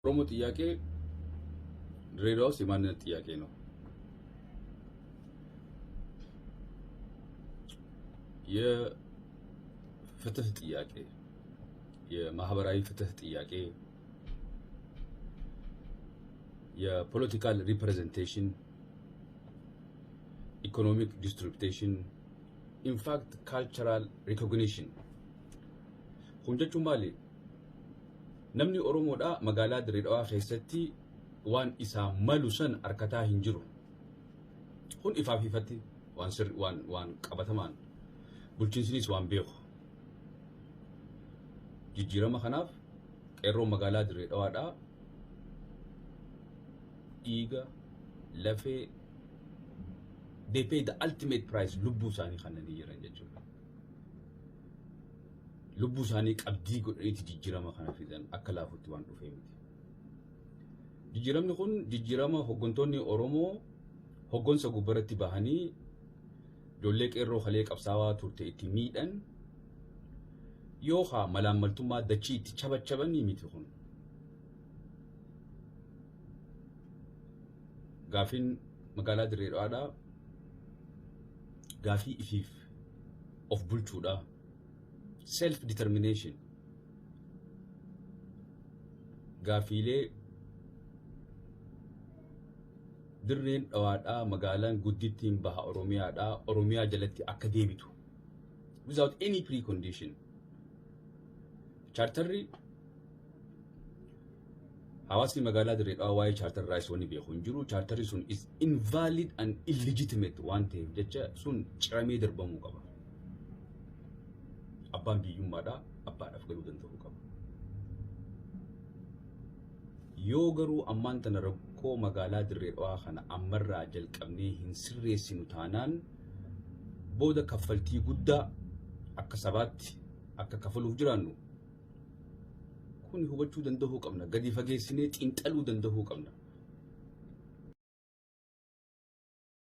ኦሮሞ ጥያቄ ድሬዳዋ ውስጥ የማንነት ጥያቄ ነው። የፍትህ ጥያቄ፣ የማህበራዊ ፍትህ ጥያቄ፣ የፖለቲካል ሪፕሬዘንቴሽን፣ ኢኮኖሚክ ዲስትሪቢዩሽን፣ ኢንፋክት ካልቸራል ሪኮግኒሽን ሁንጀቹ ማሊ namni Oromoodha magaalaa Direedawaa keessatti waan isaa malu san harkataa hin jiru. Kun ifaaf ifatti waan qabatamaan bulchiinsinis waan beeku. Jijjiirama kanaaf qeerroo magaalaa Direedawaadha dhiiga lafee they pay the ultimate price lubbuu isaanii kannanii jiran jechuudha. Lubbuu isaanii qabdii godhaniiti jijjiirama kana fidan akka laafutti waan dhufee miti. Jijjiiramni kun jijjiirama hoggantoonni Oromoo hoggansa gubbaratti bahanii ijoollee qeerroo kalee qabsaawaa turte itti miidhan yookaan malaammaltummaa dachii itti cabachabanii miti kun. Gaafiin magaalaa Direedawaadhaa gaafii ifiif of bulchuudha. Self-determination. Gaafiilee dirreen dhawaadhaa magaalaan guddittiin baha Oromiyaadhaa Oromiyaa jalatti akka deebitu without any precondition. Charterri hawaasni magaalaa Direedawaa waa'ee charter rights wanni beeku hin jiru. Charterri sun is invalid and illegitimate waan ta'eef jecha sun ciramee darbamuu qaba. Abbaan biyyummaadhaa abbaadhaaf galuu danda'uu qaba. Yoo garuu ammaan tana rakkoo magaalaa Direedawaa kana ammarraa jalqabnee hin sirreessinu taanaan booda kaffaltii guddaa akka sabaatti akka kafaluuf jiraannu kun hubachuu danda'uu qabna. Gadi fageessinee xiinxaluu danda'uu qabna.